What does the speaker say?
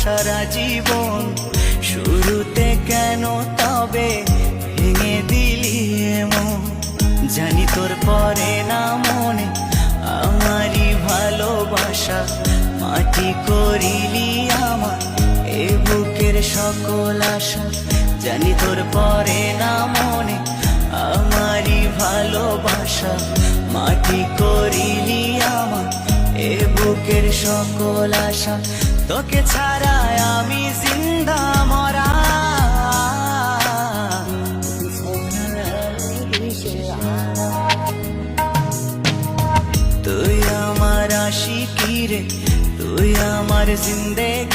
সারা জীবন, শুরুতে কেন তবে ভেঙে দিলি এমন? জানি তোর পরে না মনে আমারই ভালোবাসা, মাটি করিলি আমার এ বুকের সকল আশা। জানি তোর পরে না মনে আমারই ভালোবাসা, মাটি করিলি আমার এ বুকের সকল আশা। তোকে ছাড়া আমি জিন্দা মরা, তুই আমার আশিকি রে, তুই আমার জিন্দেগি।